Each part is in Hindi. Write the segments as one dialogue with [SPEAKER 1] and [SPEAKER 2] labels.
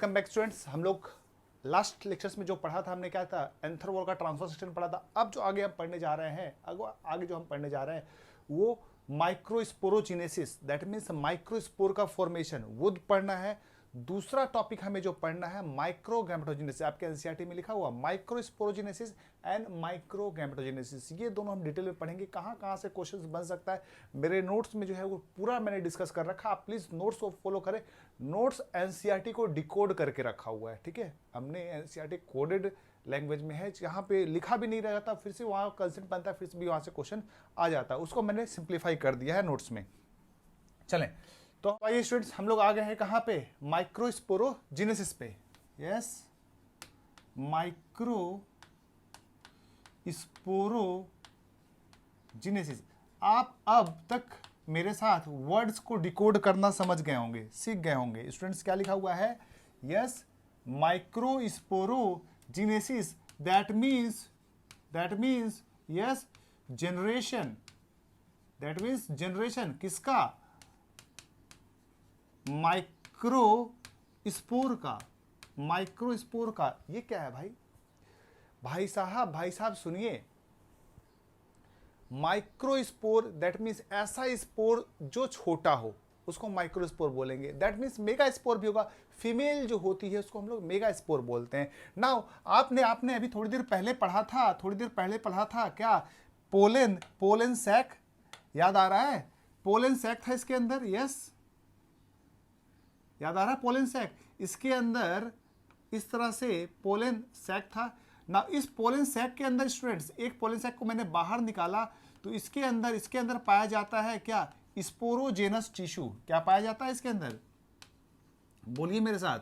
[SPEAKER 1] Welcome back students. हम लोग लास्ट लेक्चर्स में जो पढ़ा था हमने क्या था, एंथर वॉल का ट्रांसफर सिस्टम पढ़ा था। अब जो आगे हम पढ़ने जा रहे हैं, आगे जो हम पढ़ने जा रहे हैं वो माइक्रोस्पोरोजिनेसिस, दैट मीन्स माइक्रोस्पोर का फॉर्मेशन वो पढ़ना है। दूसरा टॉपिक हमें जो पढ़ना है माइक्रोगैमेटोजेनेसिस, आपके एनसीईआरटी में लिखा हुआ माइक्रोस्पोरोजिनेसिस एंड माइक्रोगैमेटोजेनेसिस, ये दोनों हम डिटेल में पढ़ेंगे। कहाँ कहाँ से क्वेश्चंस बन सकता है मेरे नोट्स में जो है वो पूरा मैंने डिस्कस कर रखा। आप प्लीज नोट्स को फॉलो करें। नोट्स एनसीईआरटी को डिकोड करके रखा हुआ है, ठीक है। हमने एनसीईआरटी कोडेड लैंग्वेज में है, जहाँ पे लिखा भी नहीं रहता, फिर से वहाँ कंसेप्ट बनता है, फिर से भी वहाँ से क्वेश्चन आ जाता है, उसको मैंने सिंप्लीफाई कर दिया है नोट्स में। चलें तो आइए स्टूडेंट्स, हम लोग आ गए हैं कहाँ पे, माइक्रोस्पोरोजिनेसिस पे। यस, माइक्रोस्पोरोजिनेसिस। आप अब तक मेरे साथ वर्ड्स को डिकोड करना समझ गए होंगे, सीख गए होंगे। स्टूडेंट्स क्या लिखा हुआ है, yes, microsporogenesis, that means yes generation, that means generation किसका, माइक्रोस्पोर का, माइक्रोस्पोर का। ये क्या है भाई साहब सुनिए, माइक्रोस्पोर दैट मीन्स ऐसा स्पोर जो छोटा हो उसको माइक्रोस्पोर बोलेंगे। दैट मीन्स मेगा स्पोर भी होगा, फीमेल जो होती है उसको हम लोग मेगा स्पोर बोलते हैं। नाउ आपने अभी थोड़ी देर पहले पढ़ा था क्या, पोलन सैक, याद आ रहा है, पोलन सैक था इसके अंदर, यस याद आ रहा है, पोलन सैक, इसके अंदर इस तरह से पोलन सैक था ना। इस पोलन सैक के अंदर स्टूडेंट्स, एक पोलन सैक को मैंने बाहर निकाला तो इसके अंदर पाया जाता है क्या, स्पोरोजेनस टिश्यू। क्या पाया जाता है इसके अंदर, बोलिए मेरे साथ,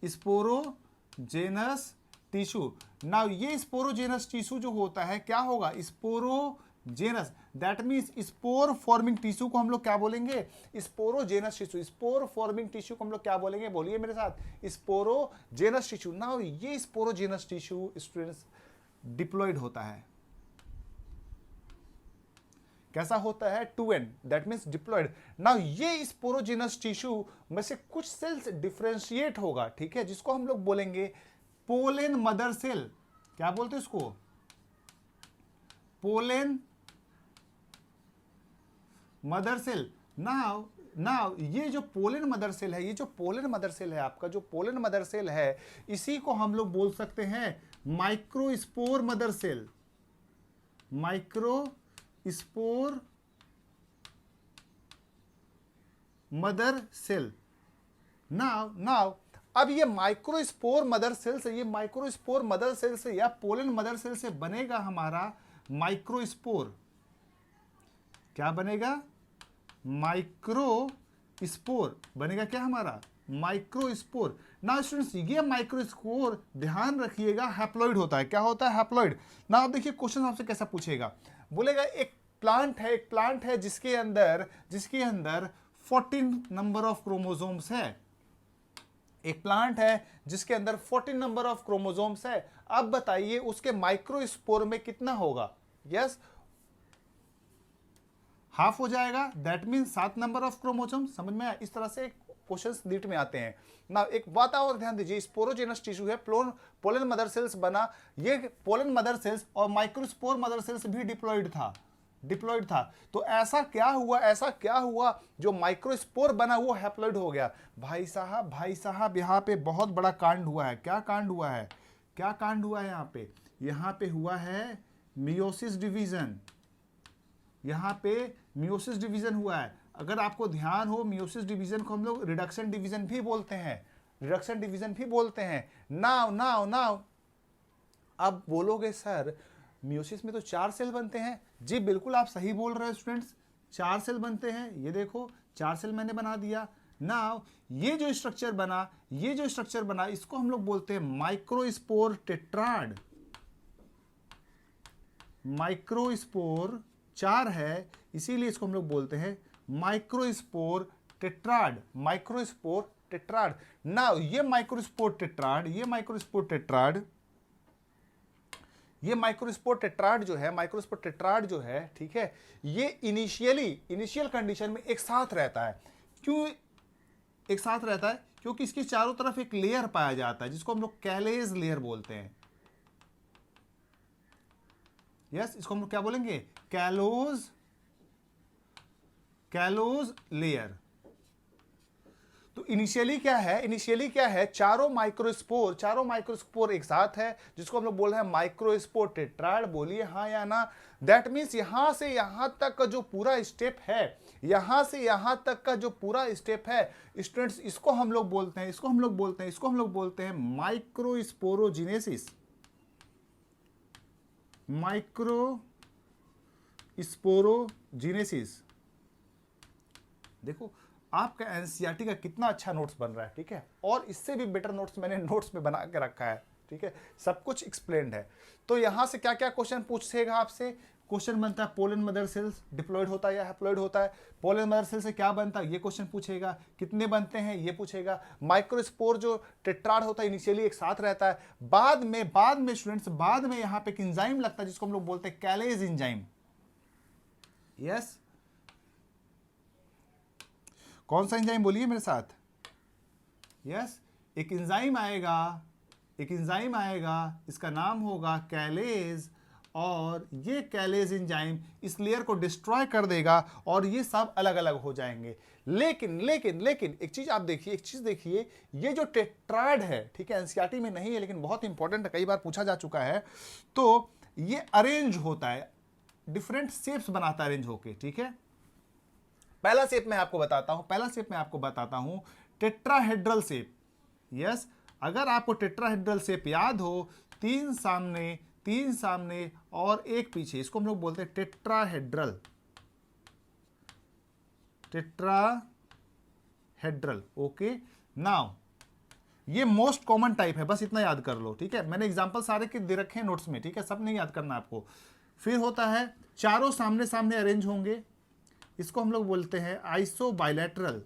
[SPEAKER 1] स्पोरोजेनस टिश्यू। ना ये स्पोरोजेनस टिश्यू जो होता है क्या होगा, sporogenous, that means spore forming tissue को हम लोग क्या बोलेंगे, sporogenous tissue. Spore forming tissue को हम लोग क्या बोलेंगे, बोलिए मेरे साथ, स्पोरोजेनस टिश्यू। ना ये स्पोरोजेनस टिश्यू स्टूडेंट्स डिप्लॉयड होता है, कैसा होता है, two n, that means diploid. Now ये स्पोरोजेनस टिश्यू में से कुछ सेल्स डिफरेंशिएट होगा, ठीक है, जिसको हम लोग बोलेंगे पोलन मदर सेल। क्या बोलते हैं इसको, पोलन मदर सेल। नाउ ये जो पोलन मदर सेल है, आपका जो पोलन मदर सेल है, इसी को हम लोग बोल सकते हैं microspore mother cell, microspore mother cell. Now अब ये माइक्रोस्पोर मदर सेल से या पोलन मदर सेल से बनेगा हमारा माइक्रोस्पोर। क्या बनेगा, माइक्रोस्पोर बनेगा, क्या हमारा माइक्रोस्पोर। ना स्टूडेंट्स ये माइक्रोस्पोर ध्यान रखिएगा हैप्लॉइड होता है। क्या होता है, हैप्लॉइड। ना आप देखिए क्वेश्चन आपसे कैसा पूछेगा, बोलेगा एक प्लांट है जिसके अंदर 14 नंबर ऑफ क्रोमोसोम्स है। एक प्लांट है जिसके अंदर 14 नंबर ऑफ क्रोमोसोम्स है। अब बताइए उसके माइक्रोस्पोर में कितना होगा, यस हाफ हो जाएगा, that means 7 number of chromosome. समझ में आया, इस तरह से क्वेश्चंस नीट में आते हैं ना। एक बात और ध्यान दीजिए, स्पोरोजेनस टिश्यू है, पोलन मदर सेल्स बना, ये पोलन मदर सेल्स और माइक्रोस्पोर मदर सेल्स भी डिप्लॉयड था। तो ऐसा क्या हुआ जो माइक्रोस्पोर बना वो हैप्लॉइड हो गया। भाई साहब यहाँ पे बहुत बड़ा कांड हुआ है। क्या कांड हुआ है यहाँ पे हुआ है मियोसिस डिवीजन। यहाँ पे मियोसिस डिवीजन हुआ है। अगर आपको ध्यान हो, मियोसिस डिवीजन को हम लोग रिडक्शन डिवीजन भी बोलते हैं। नाउ अब बोलोगे सर मियोसिस में तो 4 सेल बनते हैं। जी बिल्कुल आप सही बोल रहे हैं स्टूडेंट्स, 4 सेल बनते हैं। ये देखो 4 सेल मैंने बना दिया। नाउ ये जो स्ट्रक्चर बना इसको हम लोग बोलते हैं माइक्रोस्पोर टेट्राड। माइक्रोस्पोर 4 है, इसीलिए इसको हम लोग बोलते हैं माइक्रोस्पोर टेट्राड। नाउ ये माइक्रोस्पोर टेट्राड जो है, ठीक है, ये इनिशियल कंडीशन में एक साथ रहता है। क्यों एक साथ रहता है? क्योंकि इसके चारों तरफ एक लेयर पाया जाता है जिसको हम लोग कैलेज लेयर बोलते हैं। यस, इसको हम लोग क्या बोलेंगे? Callose layer. तो इनिशियली क्या है, चारों माइक्रोस्पोर एक साथ है, जिसको हम लोग बोल रहे हैं माइक्रोस्पोर टेट्राड। बोलिए हाँ या ना। दैट मीन्स यहां से यहां तक का जो पूरा स्टेप है, यहां से यहां तक का जो पूरा स्टेप है स्टूडेंट्स, इसको हम लोग बोलते हैं माइक्रोस्पोरोजिनेसिस। माइक्रोस्पोरोजिनेसिस। देखो आपका एनसीईआरटी का कितना अच्छा नोट्स बन रहा है, ठीक है, और इससे भी बेटर नोट्स मैंने नोट्स में बना के रखा है, ठीक है, सब कुछ एक्सप्लेन्ड है। तो यहां से क्या क्या क्वेश्चन पूछेगा आपसे? क्वेश्चन बनता है पोलन मदर सेल्स डिप्लॉयड होता है या हैप्लॉयड होता है। पोलन मदर सेल से क्या बनता है ये क्वेश्चन पूछेगा। कितने बनते हैं ये पूछेगा। माइक्रोस्पोर जो टेट्राड होता है इनिशियली एक साथ रहता है, बाद में स्टूडेंट्स, बाद में यहां पे एक एंजाइम लगता है जिसको हम लोग बोलते हैं कैलेज एंजाइम। यस, कौन सा एंजाइम बोलिए मेरे साथ? यस, एक एंजाइम आएगा, इसका नाम होगा कैलेज, और ये कैलेज एंजाइम इस लेयर को डिस्ट्रॉय कर देगा और ये सब अलग अलग हो जाएंगे। लेकिन एक चीज आप देखिए, ये जो टेट्राड है, ठीक है, एनसीईआरटी में नहीं है लेकिन बहुत इंपॉर्टेंट है, कई बार पूछा जा चुका है। तो ये अरेंज होता है, डिफरेंट शेप्स बनाता है अरेंज होके, ठीक है। पहला शेप मैं आपको बताता हूं, टेट्राहेड्रल शेप। यस, अगर आपको टेट्राहेड्रल शेप याद हो, 3 सामने और एक पीछे, इसको हम लोग बोलते हैं टेट्राहेड्रल। ओके, नाउ ये मोस्ट कॉमन टाइप है, बस इतना याद कर लो, ठीक है। मैंने एग्जांपल सारे के दे रखे हैं नोट्स में, ठीक है, सब नहीं याद करना आपको। फिर होता है चारों सामने अरेंज होंगे, इसको हम लोग बोलते हैं आइसोबाइलेटरल।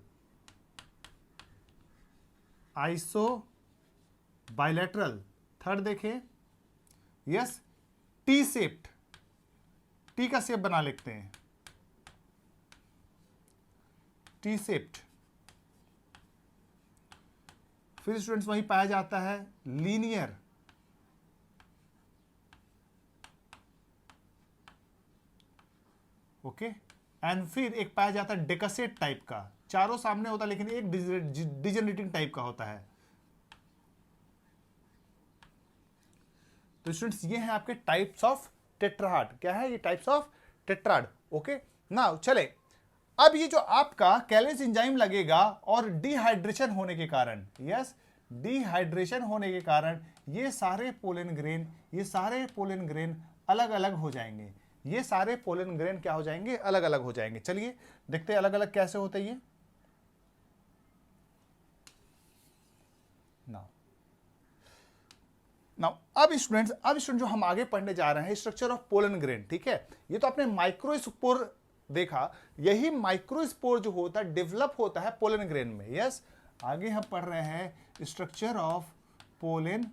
[SPEAKER 1] थर्ड देखें, यस, टी शेप्ड, टी का शेप बना लेते हैं, टी शेप्ड। फिर स्टूडेंट्स वहीं पाया जाता है लीनियर, ओके, एंड फिर एक पाया जाता है डेकासेट टाइप का, चारों सामने होता है लेकिन एक डिजेनरेटिंग टाइप का होता है। तो स्टूडेंट्स ये हैं आपके टाइप्स ऑफ टेट्राड। क्या है ये? Types of tetrad. Okay, now चले, अब ये जो आपका कैलेज एंजाइम लगेगा और डिहाइड्रेशन होने के कारण, यस, डिहाइड्रेशन होने के कारण ये सारे पोलन ग्रेन अलग अलग हो जाएंगे। ये सारे पोलन ग्रेन क्या हो जाएंगे? अलग अलग हो जाएंगे। चलिए देखते हैं अलग अलग कैसे होते हैं ये। नाउ अब स्टूडेंट्स जो हम आगे पढ़ने जा रहे हैं स्ट्रक्चर ऑफ पोलन ग्रेन, ठीक है। ये तो आपने माइक्रोस्पोर देखा, यही माइक्रोस्पोर जो होता है डेवलप होता है पोलन ग्रेन में। यस, आगे हम पढ़ रहे हैं स्ट्रक्चर ऑफ पोलन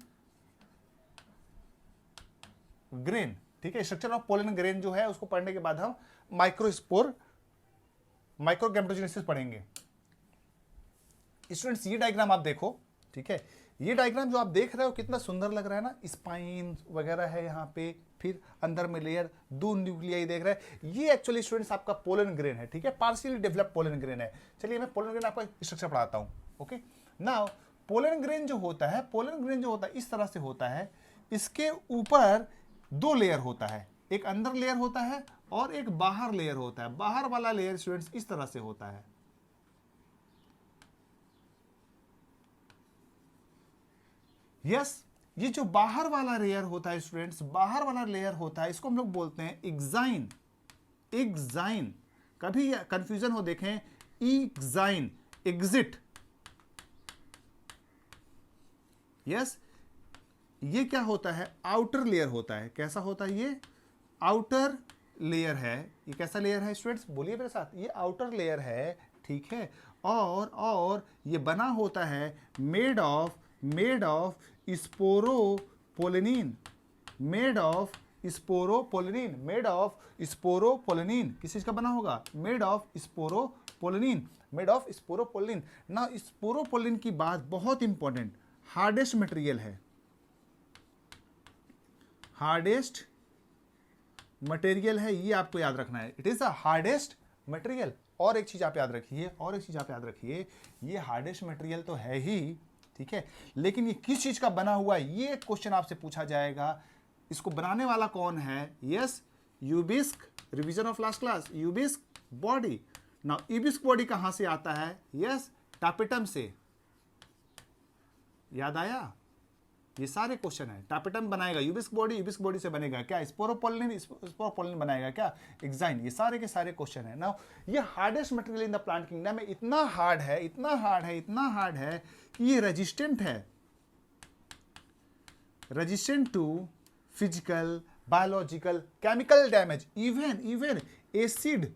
[SPEAKER 1] ग्रेन, ठीक है। स्ट्रक्चर ऑफ पोलन ग्रेन जो है उसको पढ़ने के बाद हम माइक्रोगैमेटोजेनेसिस पढ़ेंगे। स्टूडेंट्स ये डायग्राम आप देखो, ठीक है, ये डायग्राम जो आप देख रहे हो कितना सुंदर लग रहा है ना, स्पाइन वगैरह है यहाँ पे, फिर अंदर में लेयर, 2 न्यूक्लियाई देख रहे हैं। ये एक्चुअली स्टूडेंट्स आपका पोलन ग्रेन है, ठीक है, पार्शियली डेवलप पोलन ग्रेन है। चलिए मैं पोलन ग्रेन आपको स्ट्रक्चर पढ़ाता हूँ। ओके, नाउ पोलन ग्रेन जो होता है इस तरह से होता है। इसके ऊपर 2 लेयर होता है, एक अंदर लेयर होता है और एक बाहर लेयर होता है। बाहर वाला लेयर स्टूडेंट्स इस तरह से होता है। यस, ये जो बाहर वाला लेयर होता है स्टूडेंट्स, बाहर वाला लेयर होता है, इसको हम लोग बोलते हैं एक्साइन। कभी कंफ्यूजन हो देखें, एक्साइन, एग्जिट। यस, ये क्या होता है? आउटर लेयर होता है। कैसा होता है ये? आउटर लेयर है। ये कैसा लेयर है स्टूडेंट्स? बोलिए मेरे साथ, ये आउटर लेयर है, ठीक है। और ये बना होता है मेड ऑफ स्पोरोपोलिन, किस चीज का बना होगा? Made of sporopollenin, made of sporopollenin. ना स्पोरोपोलिन की बात बहुत इंपॉर्टेंट, हार्डेस्ट मटेरियल है, हार्डेस्ट मटेरियल है, ये आपको याद रखना है। It is a hardest material. और एक चीज आप याद रखिए, और एक चीज आप याद रखिए, ये हार्डेस्ट मटेरियल तो है ही, ठीक है, लेकिन ये किस चीज का बना हुआ है, ये क्वेश्चन आपसे पूछा जाएगा। इसको बनाने वाला कौन है? Yes, Ubisch, revision of last class, Ubisch body. Now Ubisch body कहां से आता है? यस, टापेटम से। याद आया? ये सारे क्वेश्चन है। टापेटम बनाएगा यूबिस्क बॉडी से बनेगा क्या? स्पोरोपोलिन बनाएगा क्या? एक्साइन। ये सारे के सारे क्वेश्चन है। नाउ ये hardest material in the plant kingdom में इतना हार्ड है कि ये रेजिस्टेंट है, resistant to physical, biological, chemical damage, even acid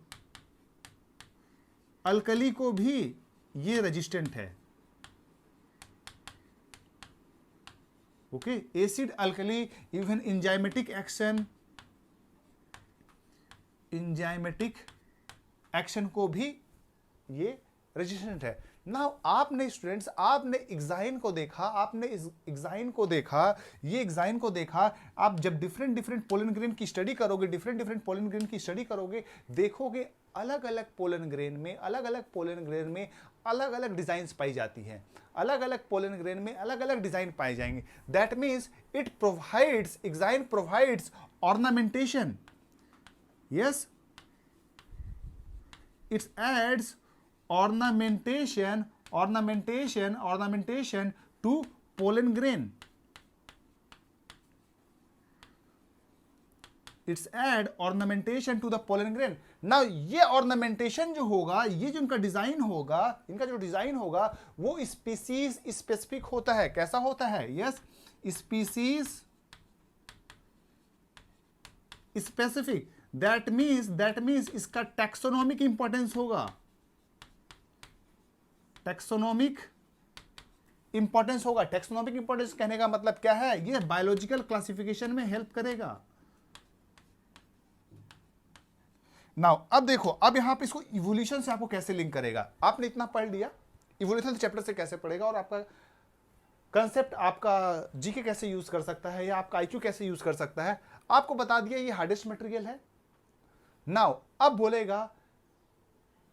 [SPEAKER 1] alkali को भी ये रेजिस्टेंट है। Okay, acid alkali, even enzymatic action को भी ये रेजिस्टेंट है। नाउ आपने स्टूडेंट्स, आपने एक्साइन को देखा, ये एक्साइन को देखा। आप जब डिफरेंट पोलन ग्रेन की स्टडी करोगे, देखोगे अलग अलग पोलन ग्रेन में अलग अलग डिजाइंस पाई जाती हैं, अलग अलग पोलन ग्रेन में अलग अलग डिजाइन पाए जाएंगे। That means exine provides ornamentation. Yes, it adds ornamentation to pollen grain. It's add ornamentation to the pollen grain. Now ये ornamentation जो होगा, ये जो इनका डिजाइन होगा, वो स्पीसीज स्पेसिफिक होता है। कैसा होता है? Yes, species specific. That means इसका टैक्सोनॉमिक इंपॉर्टेंस होगा। टैक्सोनॉमिक इंपॉर्टेंस कहने का मतलब क्या है? ये बायोलॉजिकल क्लासिफिकेशन में हेल्प करेगा। नाउ अब देखो, अब यहां पे इसको इवोल्यूशन से आपको कैसे लिंक करेगा। आपने इतना पढ़ लिया, इवोल्यूशन चैप्टर से कैसे पढ़ेगा, और आपका कंसेप्ट, आपका जीके कैसे यूज कर सकता है, या आपका आईक्यू कैसे यूज कर सकता है, आपको बता दिया। ये हार्डेस्ट मटेरियल है। नाउ अब बोलेगा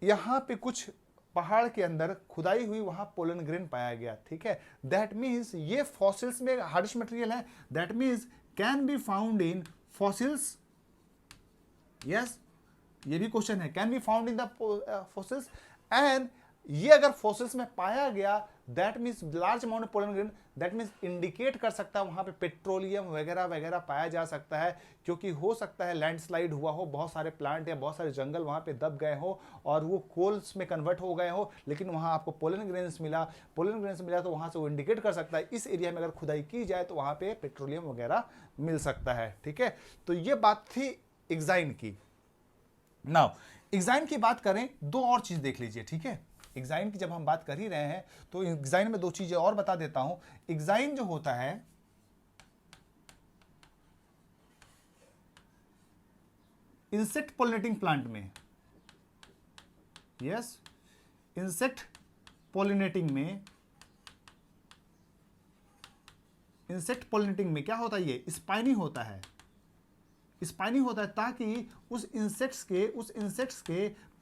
[SPEAKER 1] यहां पे कुछ पहाड़ के अंदर खुदाई हुई, वहां पोलन ग्रेन पाया गया, ठीक है। दैट मीन्स ये फॉसिल्स में हार्डेस्ट मटेरियल है। That means can be found in fossils. Yes, ये भी क्वेश्चन है, can be found in the fossils. And ये अगर फॉसिल्स में पाया गया, that means large amount of pollen grain, that means indicate कर सकता है वहां पे पेट्रोलियम वगैरह पाया जा सकता है, क्योंकि हो सकता है लैंडस्लाइड हुआ हो, बहुत सारे प्लांट या बहुत सारे जंगल वहां पे दब गए हो और वो कोल्स में कन्वर्ट हो गए हो, लेकिन वहां आपको पोलन ग्रेन्स मिला तो वहां से वो इंडिकेट कर सकता है इस एरिया में अगर खुदाई की जाए तो वहां पे पेट्रोलियम वगैरह मिल सकता है, ठीक है। तो ये बात थी एक्साइन की। नाउ एक्साइन की बात करें, दो और चीज देख लीजिए, ठीक है। एक्साइन की जब हम बात कर ही रहे हैं तो एक्साइन में दो चीजें और बता देता हूं। एक्साइन जो होता है, इंसेक्ट पॉलिनेटिंग प्लांट में, यस, इंसेक्ट पॉलिनेटिंग में क्या होता है? ये स्पाइनी होता है, ताकि उस इंसेक्ट्स के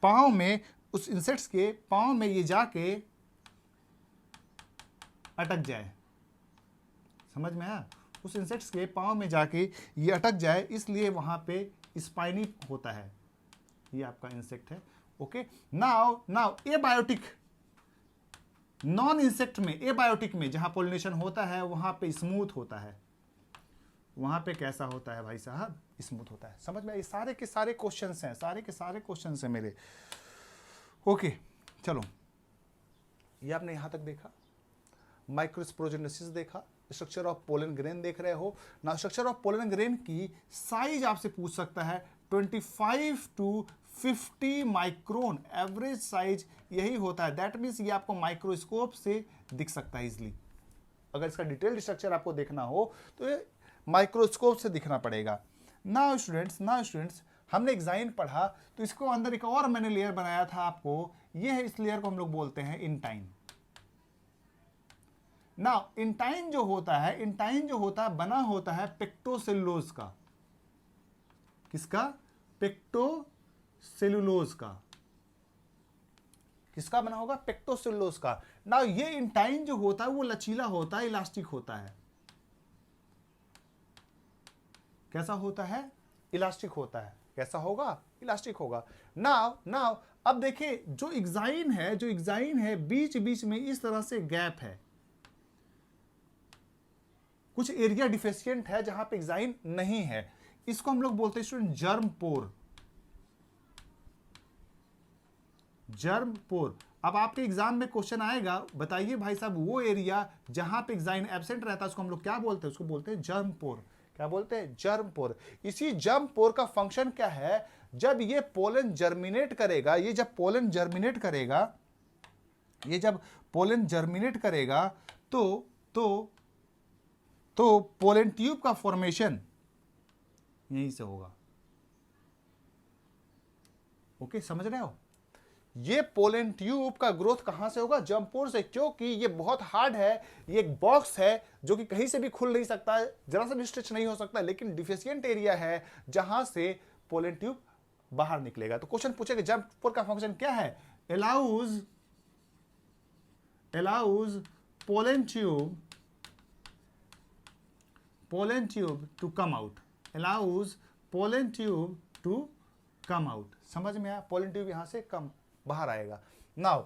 [SPEAKER 1] पांव में ये जाके अटक जाए। समझ में आया? उस इंसेक्ट्स के पांव में जाके ये अटक जाए, इसलिए वहां पे स्पाइनी होता है। ये आपका इंसेक्ट है। Okay, now abiotic, non insect में, एबायोटिक में जहां पोलिनेशन होता है वहां पे स्मूथ होता है। वहां पे कैसा होता है भाई साहब? स्मूथ होता है। समझ में? ये सारे के सारे क्वेश्चंस हैं, मेरे। ओके, चलो, ये आपने यहां तक देखा, माइक्रोस्पोरोजेनेसिस देखा, स्ट्रक्चर ऑफ पोलन ग्रेन देख रहे हो ना। स्ट्रक्चर ऑफ पोलन ग्रेन की साइज आपसे पूछ सकता है 25 to 50 माइक्रोन, एवरेज साइज यही होता है। दैट मीन्स ये आपको माइक्रोस्कोप से दिख सकता है इजिली। अगर इसका डिटेल्ड स्ट्रक्चर आपको देखना हो तो ये माइक्रोस्कोप से दिखना पड़ेगा। नाउ स्टूडेंट्स, हमने एक्साइन पढ़ा तो इसको अंदर एक और मैंने लेयर बनाया था आपको, ये है, इस लेयर को हम लोग बोलते हैं इंटाइन। ना इंटाइन जो होता है बना होता है पेक्टोसेलुलोज का। किसका? पेक्टोसेलुलोज का। किसका बना होगा? पेक्टोसेलुलोज का। ना ये इंटाइन जो होता है वो लचीला होता है, इलास्टिक होता है। कैसा होता है? इलास्टिक होता है। कैसा होगा? इलास्टिक होगा। नाउ अब देखिए, जो एग्जाइन है बीच बीच में इस तरह से गैप है, कुछ एरिया डिफिशिएंट है जहां पे एग्जाइन नहीं है, इसको हम लोग बोलते हैं स्टूडेंट जर्म पोर। जर्म पोर। अब आपके एग्जाम में क्वेश्चन आएगा, बताइए भाई साहब वो एरिया जहां पे एग्जाइन एब्सेंट रहता है उसको हम लोग क्या बोलते हैं? उसको बोलते हैं जर्म पोर। क्या बोलते हैं? जर्म पोर। इसी जर्म पोर का फंक्शन क्या है? जब ये पोलन जर्मिनेट करेगा, जब पोलन जर्मिनेट करेगा तो पोलन ट्यूब का फॉर्मेशन यहीं से होगा। ओके, समझ रहे हो? ये पोलन ट्यूब का ग्रोथ कहां से होगा? जर्म पोर से, क्योंकि ये बहुत हार्ड है, ये एक बॉक्स है जो कि कहीं से भी खुल नहीं सकता है, जरा सा भी स्ट्रेच नहीं हो सकता, लेकिन डिफिशिएंट एरिया है जहां से पोलन ट्यूब बाहर निकलेगा। तो क्वेश्चन पूछेगा जर्म पोर का फंक्शन क्या है? Allows pollen tube to come out. Allows pollen tube to come out. समझ में आया? पोलन ट्यूब यहां से कम बाहर आएगा। नाउ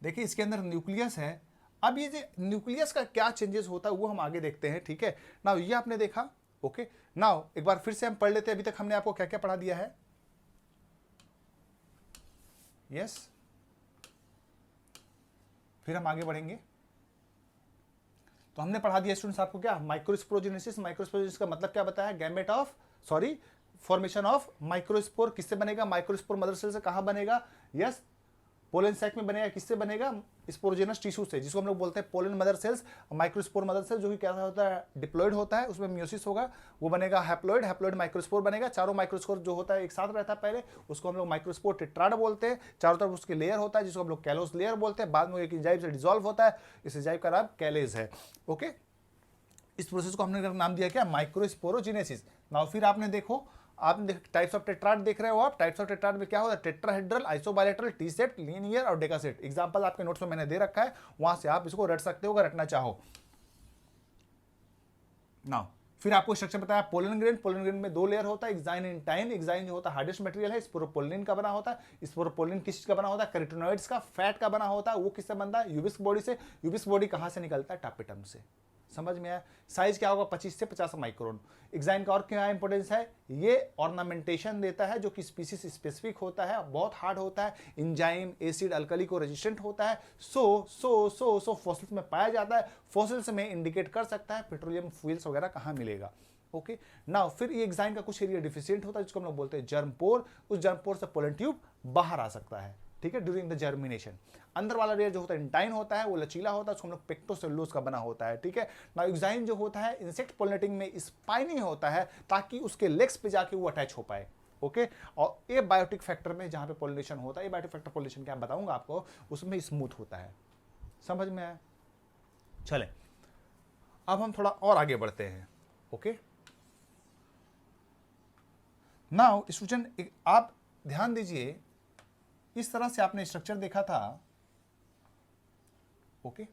[SPEAKER 1] देखिए, इसके अंदर न्यूक्लियस है। अब ये जो न्यूक्लियस का क्या चेंजेस होता है वो हम आगे देखते हैं, ठीक है? नाउ ये आपने देखा। ओके, नाउ एक बार फिर से हम पढ़ लेते हैं, अभी तक हमने आपको क्या क्या पढ़ा दिया है। यस, फिर हम आगे बढ़ेंगे। तो हमने पढ़ा दिया स्टूडेंट्स आपको क्या? माइक्रोस्पोरोजेनेसिस। माइक्रोस्पोरोजेनेसिस का मतलब क्या बताया? Gamete of formation of microspore. किससे बनेगा? माइक्रोस्पोर मदर सेल से। कहां बनेगा? यस, पोलन सैक में बनेगा। किससे बनेगा? स्पोरोजेनस टिश्यू से, जिसको हम लोग बोलते हैं pollen mother cells. Microspore mother cell जो कि क्या होता है? डिप्लॉयड होता है, उसमें मियोसिस होगा, वो बनेगा हैप्लॉयड माइक्रोस्पोर बनेगा। चारों माइक्रोस्पोर जो होता है एक साथ रहता है पहले, उसको हम लोग माइक्रोस्पोर टेट्राड बोलते हैं। चारों तरफ उसके लेयर होता है जिसको हम लोग कैलोस लेयर बोलते हैं। बाद में एक एंजाइम से डिसॉल्व होता है, इस एंजाइम का नाम कैलेज है। ओके, इस प्रोसेस को हमने नाम दिया क्या? माइक्रोस्पोरोजेनेसिस। नाउ फिर आपने देखो, आपने टाइप्स ऑफ टेट्राड देख रहे हो आप। टाइप्स ऑफ टेट्राड में क्या होता है? टेट्राहेड्रल, आइसोबाइलेटरल, टी सेट, लीनियर और डेका सेट। एग्जांपल आपके नोट्स में मैंने दे रखा है, वहां से आप इसको रट सकते हो अगर रटना चाहो। नाउ फिर आपको स्ट्रक्चर बताया पोलन ग्रेन में 2 लेयर होता है, एक्साइन एंड टाइन। एक्साइन जो होता है हार्डेस्ट मटेरियल है, स्पोरोपोलिन का बना होता है। स्पोरोपोलिन किस चीज का बना होता है? कैरोटिनॉइड्स का, फैट का बना होता है। वो किससे बनता है? यूबिस्क बॉडी से। यूबिस्क बॉडी कहां से निकलता है? टापेटम से। समझ में आया? साइज क्या होगा? 25 से 50 माइक्रोन। एक्साइन का और क्या इंपॉर्टेंस है? ये ऑर्नामेंटेशन देता है जो कि स्पीसीज स्पेसिफिक होता है, बहुत हार्ड होता है, एंजाइम, एसिड, अल्कली को रेजिस्टेंट होता है। सो फॉसिल्स में पाया जाता है। फॉसिल्स में इंडिकेट कर सकता है पेट्रोलियम फ्यूल्स वगैरह कहां मिलेगा। ओके, नाउ फिर ये एक्साइन का कुछ एरिया डिफिशिएंट होता है जिसको हम लोग बोलते हैं जर्म पोर। उस जर्म पोर से पोलन ट्यूब बाहर आ सकता है, ठीक है, ड्यूरिंग द जर्मिनेशन। अंदर वाला लेयर जो होता है इंटाइन होता है, वो लचीला होता है, उसको हम लोग पेक्टोसेलुलोज का बना होता है, ठीक है। नाउ एक्साइन जो होता है इंसेक्ट पोलिनेटिंग में स्पाइनी होता है ताकि उसके लेग्स पे जाके वो अटैच हो पाए। ओके, और ए बायोटिक फैक्टर में जहां पे पोलिनेशन होता है, ए बायोटिक फैक्टर पोलिनेशन क्या बताऊंगा आपको, उसमें स्मूथ होता है। समझ में आया? चले अब हम थोड़ा और आगे बढ़ते हैं। ओके, नाउ स्टूडेंट आप ध्यान दीजिए, इस तरह से आपने स्ट्रक्चर देखा था। ओके,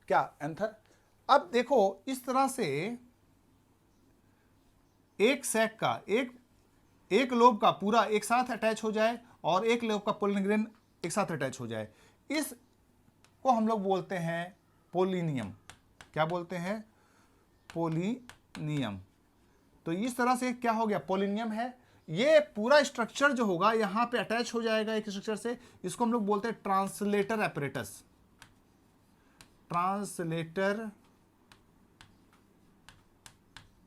[SPEAKER 1] क्या एंथर? अब देखो इस तरह से एक सैक का एक लोब का पूरा एक साथ अटैच हो जाए और एक लोब का पोलन ग्रेन एक साथ अटैच हो जाए, इसको हम लोग बोलते हैं पोलिनियम। क्या बोलते हैं? पोलिनियम। तो इस तरह से क्या हो गया? पोलिनियम है। ये पूरा स्ट्रक्चर जो होगा यहां पे अटैच हो जाएगा एक स्ट्रक्चर से, इसको हम लोग बोलते हैं ट्रांसलेटर एपरेटस। ट्रांसलेटर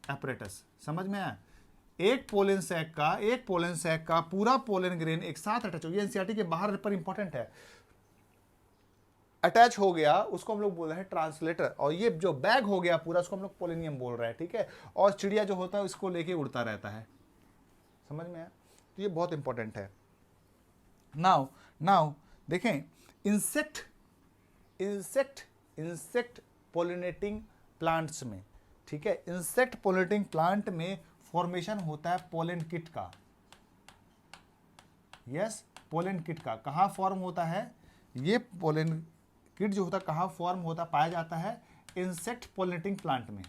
[SPEAKER 1] एपरेटस, समझ में आया? एक पोलन सैक का पूरा पोलन ग्रेन एक साथ अटैच हो गया, एनसीईआरटी के बाहर पर इंपॉर्टेंट है, अटैच हो गया, उसको हम लोग बोल रहे हैं ट्रांसलेटर। और ये जो बैग हो गया पूरा, उसको हम लोग पोलिनियम बोल रहे हैं, ठीक है। और चिड़िया जो होता है उसको लेके उड़ता रहता है। समझ में आया? तो ये बहुत इंपॉर्टेंट है। नाउ देखें, इंसेक्ट पोलिनेटिंग प्लांट्स में, ठीक है, इंसेक्ट पोलिनेटिंग प्लांट में फॉर्मेशन होता है पोलन किट का। यस, पोलन किट का कहाँ फॉर्म होता है? ये पोलन किट जो होता है कहाँ फॉर्म होता, पाया जाता है इंसेक्ट पोलिनेटिंग प्लांट में।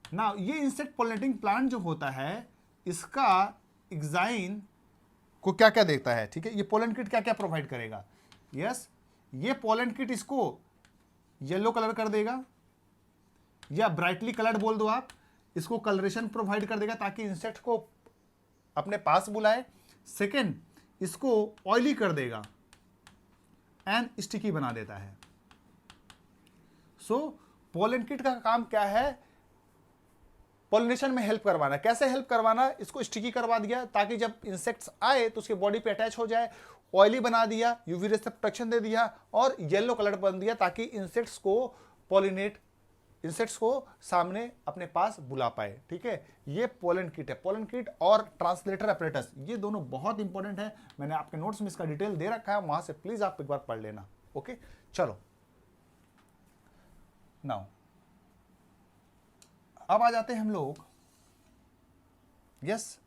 [SPEAKER 1] ना ये इंसेक्ट पोलिनेटिंग प्लांट जो होता है इसका एग्जाइन को क्या क्या देता है, ठीक है, ये पोलन किट क्या क्या प्रोवाइड करेगा? यस, ये पोलन किट इसको येलो कलर कर देगा, या ब्राइटली कलर्ड बोल दो आप, इसको कलरेशन प्रोवाइड कर देगा ताकि इंसेक्ट को अपने पास बुलाए। सेकेंड, इसको ऑयली कर देगा एंड स्टिकी बना देता है। सो पोलन किट का काम क्या है? पॉलिनेशन में हेल्प करवाना। कैसे हेल्प करवाना? इसको स्टिकी करवा दिया ताकि जब इंसेक्ट्स आए तो उसके बॉडी पे अटैच हो जाए, ऑयली बना दिया, यूवी रेज से प्रोटेक्शन दे दिया, और येलो कलर बन दिया ताकि इंसेक्ट्स को सामने अपने पास बुला पाए। ठीक है, ये पोलन किट है। पोलन किट और ट्रांसलेटर अपरेटस, ये दोनों बहुत इंपॉर्टेंट है। मैंने आपके नोट्स में इसका डिटेल दे रखा है, वहां से प्लीज आप एक बार पढ़ लेना। ओके, चलो नाउ अब आ जाते हैं हम लोग यस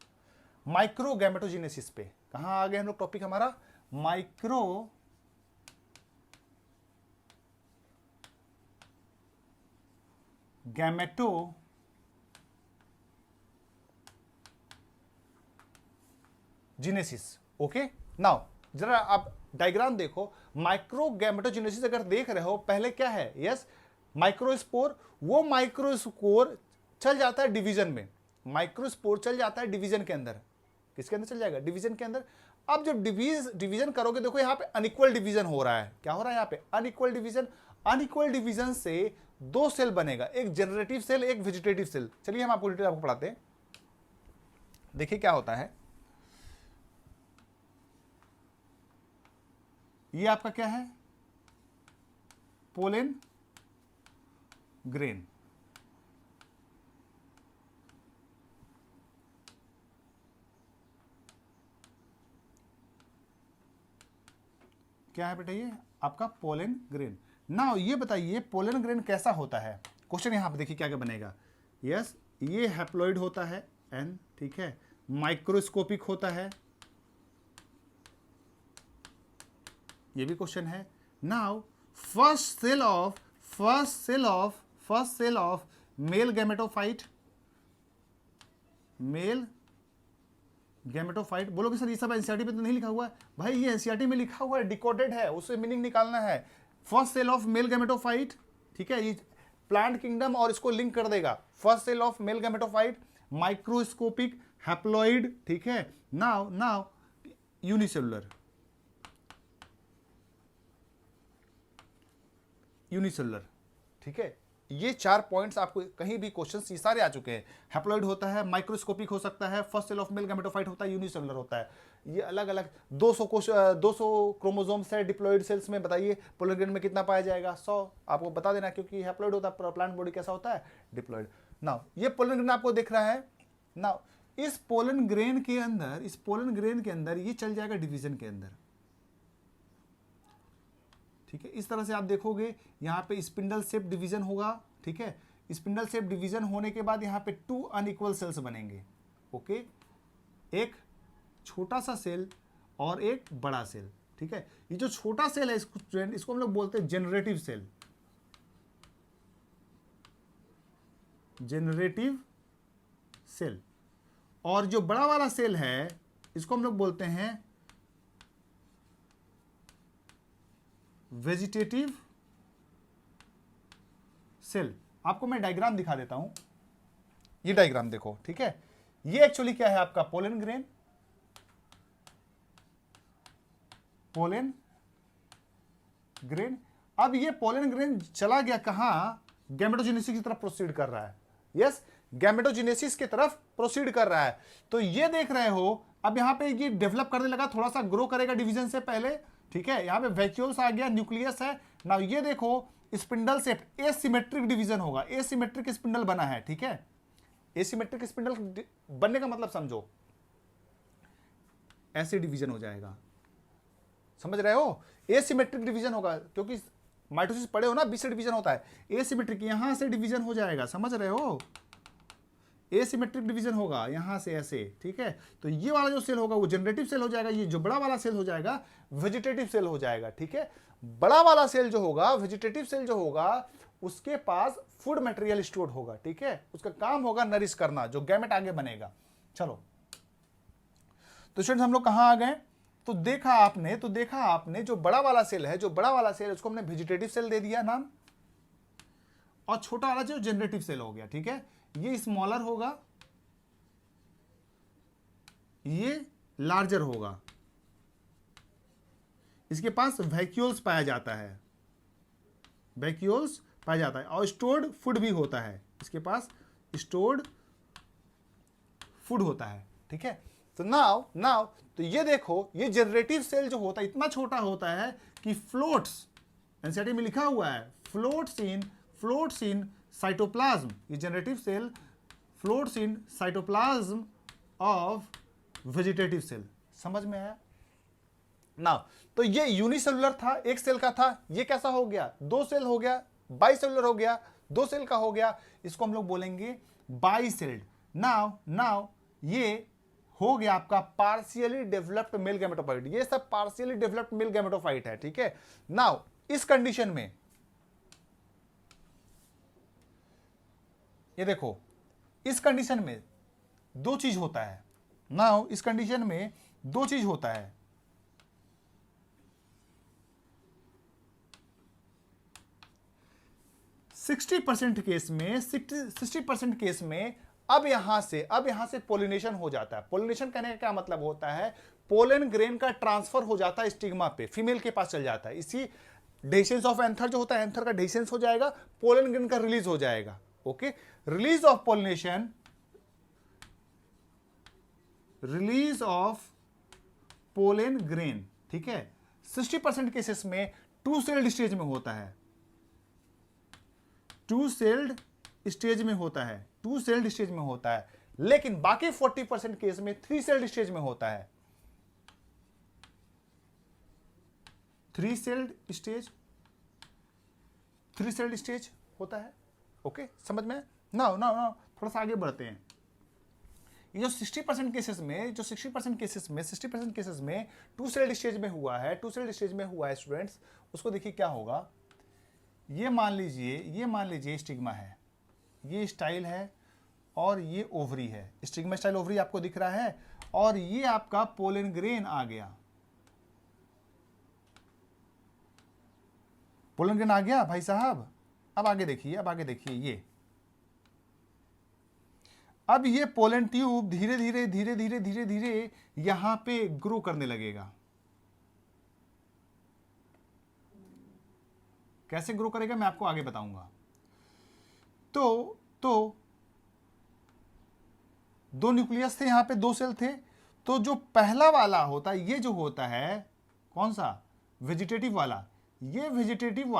[SPEAKER 1] माइक्रो गैमेटोजेनेसिस पे। कहां आ गए हम लोग? टॉपिक हमारा माइक्रो गैमेटोजेनेसिस। ओके, नाउ जरा आप डायग्राम देखो। माइक्रो गैमेटोजेनेसिस अगर देख रहे हो, पहले क्या है? Yes, microspore. वो माइक्रोस्पोर चल जाता है डिवीजन में। माइक्रोस्पोर चल जाता है डिवीजन के अंदर। किसके अंदर चल जाएगा? डिवीजन के अंदर। अब जब डिवीजन करोगे, देखो यहां पे अनइक्वल डिवीजन हो रहा है। क्या हो रहा है यहां पे? Unequal division. अनइक्वल डिवीजन से दो सेल बनेगा, एक जनरेटिव सेल, एक वेजिटेटिव सेल। चलिए हम आपको डिटेल आपको पढ़ाते हैं। देखिए क्या होता है। ये आपका क्या है? Pollen grain. क्या है बेटा? ये आपका पोलन ग्रेन। नाउ ये बताइए पोलन ग्रेन कैसा होता है? क्वेश्चन यहां पे देखिए क्या क्या बनेगा। यस, ये हैप्लॉइड होता है एन, ठीक है, माइक्रोस्कोपिक होता है, ये भी क्वेश्चन है। Now first cell of male gametophyte. Male gametophyte बोलोगे सर ये सब एनसीईआरटी पे तो नहीं लिखा हुआ है। भाई ये एनसीईआरटी में लिखा हुआ है, डिकोडेड है, उससे मीनिंग निकालना है। First cell of male gametophyte, ठीक है, ये प्लांट किंगडम और इसको लिंक कर देगा। First cell of male gametophyte, microscopic, haploid, ठीक है। Now unicellular. ठीक है, ये चार पॉइंट्स आपको कहीं भी क्वेश्चन ये सारे आ चुके हैं। हैप्लॉइड होता है, माइक्रोस्कोपिक हो सकता है, first cell of male gametophyte होता है, यूनिसेलुलर होता है। ये अलग अलग 200 क्रोमोसोम्स है डिप्लॉइड सेल्स में। बताइए पोलन ग्रेन में कितना पाया जाएगा? 100। आपको बता देना क्योंकि हैप्लॉइड होता है, प्लांट बॉडी कैसा होता है? डिप्लॉइड। नाउ ये पोलन ग्रेन आपको दिख रहा है। नाउ इस पोलन ग्रेन के अंदर ये चल जाएगा डिवीजन के अंदर। ठीक है, इस तरह से आप देखोगे यहां पे स्पिंडल शेप डिवीजन होगा। ठीक है, स्पिंडल शेप डिवीजन होने के बाद यहां पे 2 अनइक्वल सेल्स बनेंगे। ओके, एक छोटा सा सेल और एक बड़ा सेल। ठीक है, ये जो छोटा सेल है इसको हम लोग बोलते हैं जनरेटिव सेल। और जो बड़ा वाला सेल है इसको हम लोग बोलते हैं वेजिटेटिव सेल। आपको मैं डायग्राम दिखा देता हूं। ये डायग्राम देखो, ठीक है, ये एक्चुअली क्या है? आपका पोलन ग्रेन। अब ये पोलन ग्रेन चला गया कहां? गैमेटोजेनेसिस की तरफ प्रोसीड कर रहा है। यस, गैमेटोजेनेसिस की तरफ प्रोसीड कर रहा है। तो ये देख रहे हो, अब यहां पे ये डेवलप करने लगा, थोड़ा सा ग्रो करेगा डिवीजन से पहले। ठीक है, यहां पे वैक्यूल्स आ गया, न्यूक्लियस है। नाउ ये देखो, स्पिंडल शेप एसिमेट्रिक डिवीजन होगा, एसिमेट्रिक स्पिंडल बना है, ठीक है। एसिमेट्रिक स्पिंडल बनने का मतलब समझो, ऐसे डिवीजन हो जाएगा, समझ रहे हो, एसिमेट्रिक डिवीजन होगा, क्योंकि माइटोसिस पढ़े हो ना, बी से डिवीजन होता है, एसिमेट्रिक यहां से डिवीजन हो जाएगा, समझ रहे हो, एसिमेट्रिक डिवीजन होगा यहां से ऐसे, ठीक है। तो ये वाला जो सेल होगा वो जनरेटिव सेल हो जाएगा, ये जो बड़ा वाला सेल हो जाएगा वेजिटेटिव सेल हो जाएगा, ठीक है। बड़ा वाला सेल जो होगा, वेजिटेटिव सेल जो होगा, उसके पास फूड मटेरियल स्टोर होगा, ठीक है, उसका काम होगा नरिश करना, जो गैमेट आगे बनेगा। चलो, तो स्टूडेंट्स हम लोग कहां आ गए, तो देखा आपने जो बड़ा वाला सेल है, उसको हमने वेजिटेटिव सेल दे दिया नाम, और छोटा वाला जो जनरेटिव सेल हो गया, ठीक है। ये स्मॉलर होगा, ये लार्जर होगा, इसके पास वैक्यूल्स पाया जाता है, और स्टोर्ड फूड भी होता है, इसके पास स्टोर्ड फूड होता है, ठीक है। तो नाउ तो ये देखो, ये जनरेटिव सेल जो होता है इतना छोटा होता है कि फ्लोट्स, एनसीईआरटी में लिखा हुआ है फ्लोट्स इन साइटोप्लाज्म, ये generative cell floats in cytoplasm of vegetative cell, समझ में आया ना। तो ये यूनिसेलुलर था, एक सेल का था, ये कैसा हो गया, दो सेल हो गया, बाइसेलुलर हो गया, दो सेल का हो गया, इसको हम लोग बोलेंगे बाइसेल्ड। नाउ ये हो गया आपका पार्शियली डेवलप्ड मेल गैमेटोफाइट, ये सब पार्शियली डेवलप्ड मेल गैमेटोफाइट है, ठीक है। नाउ इस कंडीशन में ये देखो, इस कंडीशन में दो चीज होता है, नाउ इस कंडीशन में दो चीज होता है, 60% केस में अब यहां से पोलिनेशन हो जाता है। पोलिनेशन कहने का क्या मतलब होता है, पोलन ग्रेन का ट्रांसफर हो जाता है स्टिग्मा पे, फीमेल के पास चल जाता है, इसी डेसेंस ऑफ एंथर जो होता है, एंथर का डेसेंस हो जाएगा, पोलन ग्रेन का रिलीज हो जाएगा, okay. Release of pollination, release of pollen grain, ठीक है, 60% केसेस में टू सेल्ड स्टेज में होता है, टू सेल्ड स्टेज में होता है, लेकिन बाकी 40% केस में थ्री सेल्ड स्टेज में होता है, थ्री सेल्ड स्टेज होता है, ओके, समझ में। नाउ थोड़ा सा आगे बढ़ते हैं। ये जो 60% केसेस में टू सेल्ड स्टेज में हुआ है, स्टूडेंट्स, उसको देखिए क्या होगा। ये मान लीजिए स्टिग्मा है, ये स्टाइल है, और ये ओवरी है, स्टिग्मा स्टाइल ओवरी आपको दिख रहा है, और ये आपका पोलन ग्रेन आ गया, पोलन ग्रेन आ गया भाई साहब। अब आगे देखिए, अब ये पोलन ट्यूब धीरे धीरे यहां पे ग्रो करने लगेगा। कैसे ग्रो करेगा मैं आपको आगे बताऊंगा। तो दो न्यूक्लियस थे, यहां पे दो सेल थे, तो जो पहला वाला होता है, ये जो होता है कौन सा, वेजिटेटिव वाला, ये वेजिटेटिव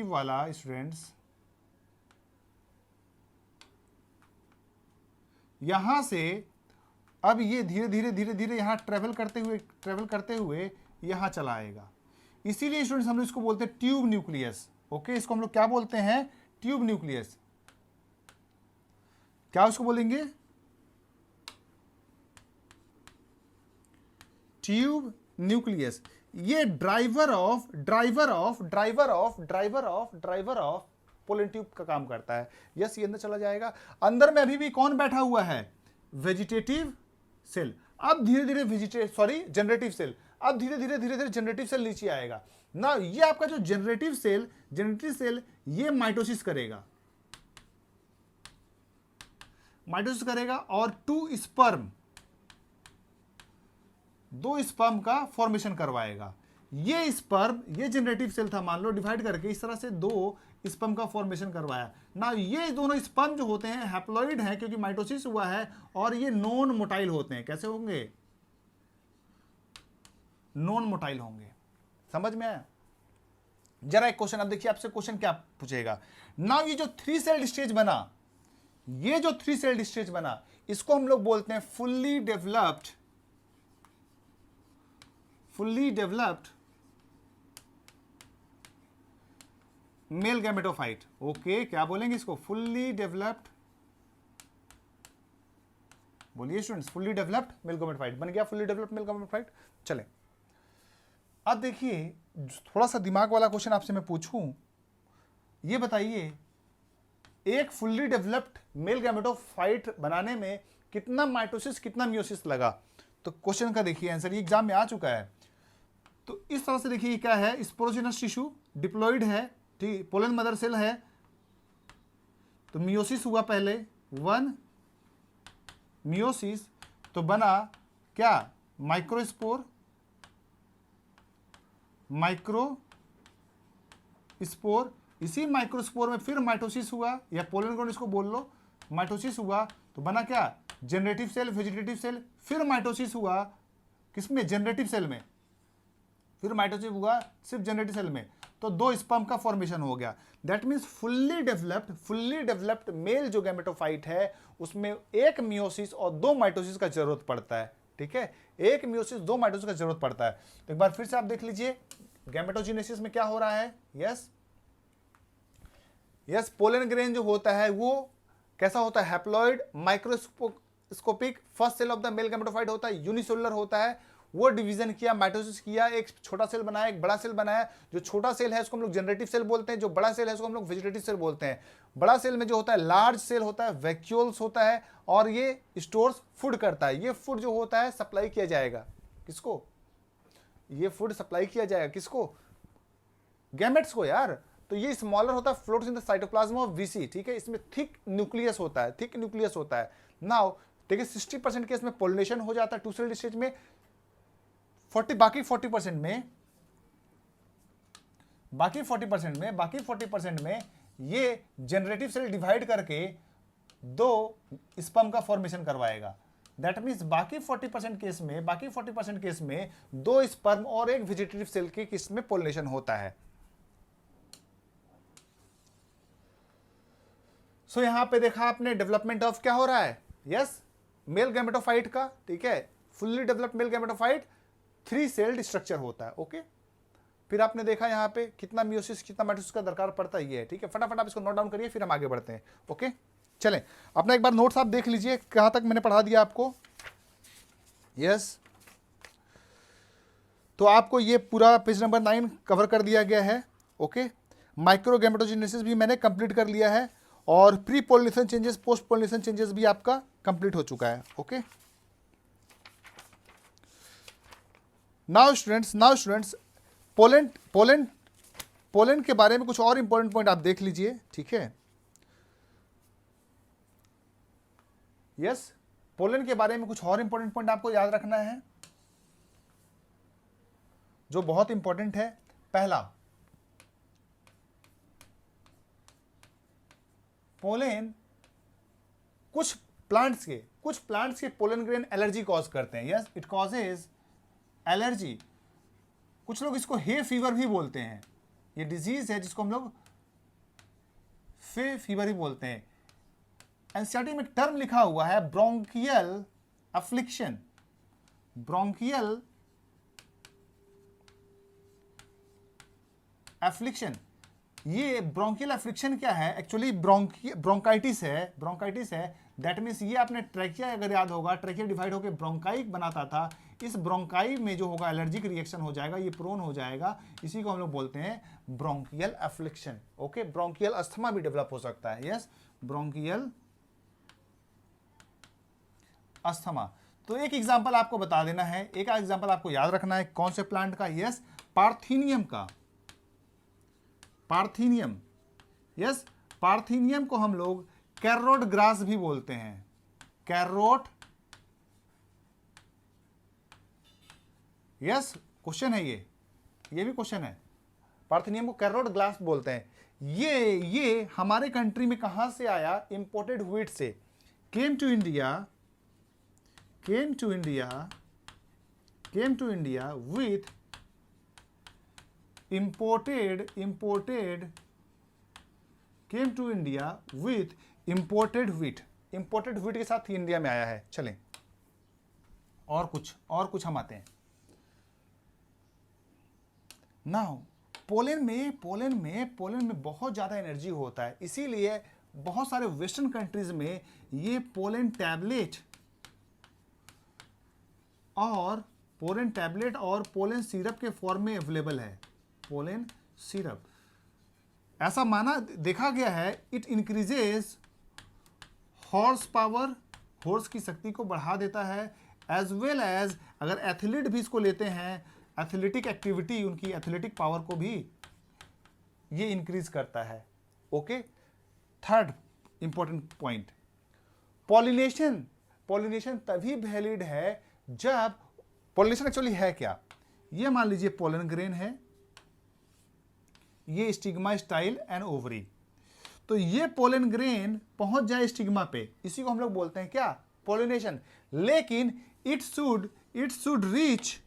[SPEAKER 1] वाला स्टूडेंट्स यहां से अब ये धीरे धीरे यहां ट्रेवल करते हुए यहां चला आएगा। इसीलिए स्टूडेंट्स हम लोग इसको बोलते हैं ट्यूब न्यूक्लियस, ओके। इसको हम लोग क्या बोलते हैं, ट्यूब न्यूक्लियस। क्या उसको बोलेंगे, ट्यूब न्यूक्लियस। ये ड्राइवर ऑफ पोलन ट्यूब का काम करता है। यस, ये अंदर चला जाएगा। अंदर में अभी भी कौन बैठा हुआ है, वेजिटेटिव सेल। अब धीरे धीरे जनरेटिव सेल, अब धीरे धीरे जनरेटिव सेल नीचे आएगा ना। ये आपका जो जनरेटिव सेल ये माइटोसिस करेगा, और दो स्पर्म का फॉर्मेशन करवाएगा। ये जनरेटिव सेल था, मान लो डिवाइड करके इस तरह से दो स्पर्म का फॉर्मेशन करवाया ना। ये दोनों स्पर्म जो होते हैं हैप्लॉइड हैं, क्योंकि माइटोसिस हुआ है, और ये नॉन मोटाइल होते हैं। कैसे होंगे, नॉन मोटाइल होंगे। समझ में आया? जरा एक क्वेश्चन, अब देखिए आपसे क्वेश्चन क्या पूछेगा। नाउ ये जो 3 सेल्ड स्टेज बना, ये जो 3 सेल्ड स्टेज बना, इसको हम लोग बोलते हैं fully developed male gametophyte. Okay, क्या बोलेंगे इसको? फुल्ली डेवलप्ड, बोलिए students, fully developed male gametophyte बन गया, फुल्ली डेवलप्ड मेल गैमेटोफाइट। चले, अब देखिए थोड़ा सा दिमाग वाला क्वेश्चन आपसे मैं पूछूं, ये बताइए एक फुल्ली डेवलप्ड मेल गैमेटोफाइट बनाने में कितना माइटोसिस कितना मियोसिस लगा? तो क्वेश्चन का देखिए आंसर, ये एग्जाम में आ चुका है। तो इस तरह से देखिए क्या है, स्पोरोजिनस टिश्यू डिप्लॉइड है, ठीक, पोलन मदर सेल है, तो मियोसिस हुआ पहले 1 मियोसिस, तो बना क्या? माइक्रोस्पोर, इसी माइक्रोस्पोर में फिर माइटोसिस हुआ, या पोलन ग्रैन्ड इसको बोल लो, माइटोसिस हुआ तो बना क्या? जनरेटिव सेल, वेजिटेटिव सेल, फिर माइटोसिस हुआ किसमें? जनरेटिव सेल में, फिर माइटोसिस हुआ सिर्फ जनरेटिव सेल में, तो 2 स्पर्म का फॉर्मेशन हो गया। That means fully developed male जो गैमेटोफाइट है उसमें 1 मियोसिस और 2 माइटोसिस का जरूरत पड़ता है। ठीक है, 1 मियोसिस 2 माइटोसिस का जरूरत पड़ता है। तो एक बार फिर से आप देख लीजिए गैमेटोजेनेसिस में क्या हो रहा है। यस, पोलन ग्रेन जो होता है वो कैसा होता है? Haploid microscopic first cell of the male gametophyte होता है, यूनिसेलुलर होता है। वो डिवीजन किया, माइटोसिस किया, एक छोटा सेल बनाया, एक बड़ा सेल बनाया। जो छोटा सेल है उसको हम लोग जनरेटिव सेल बोलते हैं, जो बड़ा सेल है उसको हम लोग वेजिटेटिव सेल बोलते हैं। बड़ा सेल में जो होता है लार्ज सेल होता है, वैक्यूल्स होता है, और ये स्टोर्स फूड करता है। ये फूड जो होता है सप्लाई किया जाएगा किसको? ये फूड सप्लाई किया जाएगा किसको? गैमेट्स को यार। तो ये स्मॉलर होता है, floats in the cytoplasm of VC. ठीक है, इसमें थिक न्यूक्लियस होता है, नाउ देखिए 60% केस में पोलिनेशन हो जाता है 2 सेल्ड स्टेज में, बाकी 40% में ये जनरेटिव सेल डिवाइड करके 2 स्पर्म का फॉर्मेशन करवाएगा। दैट मीन्स बाकी 40% केस में 2 स्पर्म और 1 वेजिटेटिव सेल के किस में पोलिनेशन होता है। सो यहां पे देखा आपने डेवलपमेंट ऑफ क्या हो रहा है? यस, मेल गैमेटोफाइट का। ठीक है, fully developed male gametophyte 3 sailed structure होता है। ओके, फिर आपने देखा यहां पे कितना मियोसिस कितना माइटोसिस का दरकार पड़ता है, ये है। ठीक है, फटाफट आप इसको नोट डाउन करिए, फिर हम आगे बढ़ते हैं। ओके, चलें, अपना एक बार नोट्स आप देख लीजिए कहां तक मैंने पढ़ा दिया आपको। यस, तो आपको ये पूरा पेज नंबर 9 कवर कर दिया गया है। ओके, माइक्रो गैमेटोजेनेसिस भी मैंने कंप्लीट कर लिया है, और pre pollination changes, post pollination changes भी आपका कंप्लीट हो चुका है। ओके, नाउ स्टूडेंट्स पोलैंड के बारे में कुछ और इंपॉर्टेंट पॉइंट आप देख लीजिए। ठीक है, यस, पोलैंड के बारे में कुछ और इंपॉर्टेंट पॉइंट आपको याद रखना है जो बहुत इंपॉर्टेंट है। पहला, पोलन कुछ प्लांट्स के पोलन ग्रेन एलर्जी कॉज करते हैं। Yes, it causes allergy. कुछ लोग इसको हे फीवर भी बोलते हैं। ये डिजीज है जिसको हम लोग फे फीवर ही बोलते हैं। एनसीईआरटी में टर्म लिखा हुआ है ब्रोंकियल अफ्लिक्शन। ये ब्रोंकियल अफ्लिक्शन क्या है? एक्चुअली ब्रोंकाइटिस है। दैट मीन्स ये आपने ट्रैकिया अगर याद होगा, ट्रैकिया डिवाइड होकर ब्रोंकाई बनाता था। इस ब्रोंकाई में जो होगा एलर्जिक रिएक्शन हो जाएगा, ये प्रोन हो जाएगा, इसी को हम लोग बोलते हैं bronchial affliction. Okay, bronchial asthma भी डेवलप हो सकता है। Yes, bronchial asthma. तो एक एग्जांपल आपको बता देना है, एक एग्जांपल आपको याद रखना है। कौन से प्लांट का? यस, पार्थीनियम का। यस, पार्थीनियम को हम लोग कैरोट ग्रास भी बोलते हैं। कैरोट, यस, क्वेश्चन है ये भी क्वेश्चन है। पार्थीनियम को कैरोट ग्रास बोलते हैं। ये हमारे कंट्री में कहां से आया? इंपोर्टेड व्हीट से। Came to India came to India with imported came to India with imported wheat. imported wheat के साथ ही इंडिया में आया है. चलें और कुछ हम आते हैं. नाउ पोलैंड में बहुत ज़्यादा एनर्जी होता है, इसीलिए बहुत सारे वेस्टर्न कंट्रीज में ये पोलैंड टैबलेट और पोलैंड सिरप के फॉर्म में अवेलेबल है. पोलैंड सिरप ऐसा माना देखा गया है, it increases horse power, horse की शक्ति को बढ़ा देता है, एज वेल एज अगर एथलीट भी इसको लेते हैं, एथलेटिक एक्टिविटी, उनकी एथलेटिक पावर को भी ये इंक्रीज करता है. Okay. Third important point, pollination तभी वैलिड है जब, पॉलिनेशन एक्चुअली है क्या, ये मान लीजिए पोलन ग्रेन है, ये स्टिग्मा स्टाइल एंड ओवरी, तो ये पोलन ग्रेन पहुंच जाए स्टिग्मा पे, इसी को हम लोग बोलते हैं क्या, पॉलिनेशन. लेकिन it should reach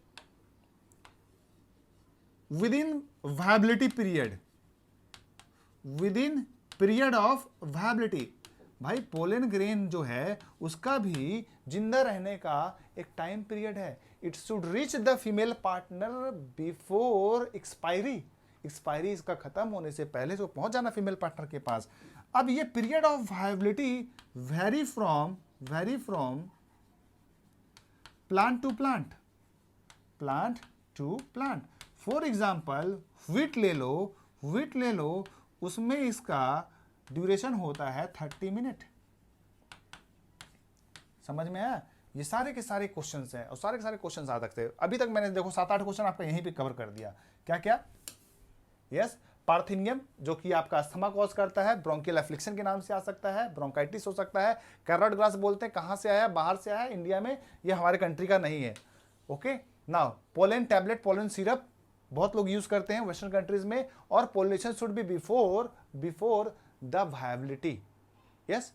[SPEAKER 1] within viability period of viability. भाई पोलन ग्रेन जो है उसका भी जिंदा रहने का एक टाइम पीरियड है. It should reach the female partner before expiry इसका खत्म होने से पहले जो पहुंच जाना फीमेल पार्टनर के पास. अब ये period of viability vary from plant to plant. For example wheat ले लो, उसमें इसका ड्यूरेशन होता है 30 मिनट. समझ में आया? ये सारे के सारे क्वेश्चंस हैं और सारे के सारे क्वेश्चंस आ सकते हैं. अभी तक मैंने देखो 7-8 क्वेश्चन आपका यहीं पे कवर कर दिया. क्या यस, पार्थिनियम जो कि आपका अस्थमा कॉज करता है, ब्रोंकियल एफ्लिक्शन के नाम से आ सकता है, ब्रोंकाइटिस हो सकता है. कैरट ग्रास बोलते हैं, कहां से आया, बाहर से आया, इंडिया में, ये हमारे कंट्री का नहीं है. Okay. Now pollen tablet, pollen syrup बहुत लोग यूज करते हैं वेस्टर्न कंट्रीज में, और pollination should be before the viability. Yes,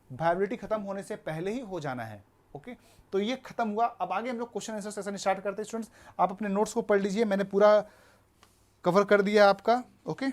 [SPEAKER 1] viability खत्म होने से पहले ही हो जाना है. ओके. तो ये खत्म हुआ. अब आगे हम लोग क्वेश्चन आंसर सेशन स्टार्ट करते हैं. स्टूडेंट्स आप अपने नोट्स को पढ़ लीजिए, मैंने पूरा कवर कर दिया आपका. ओके.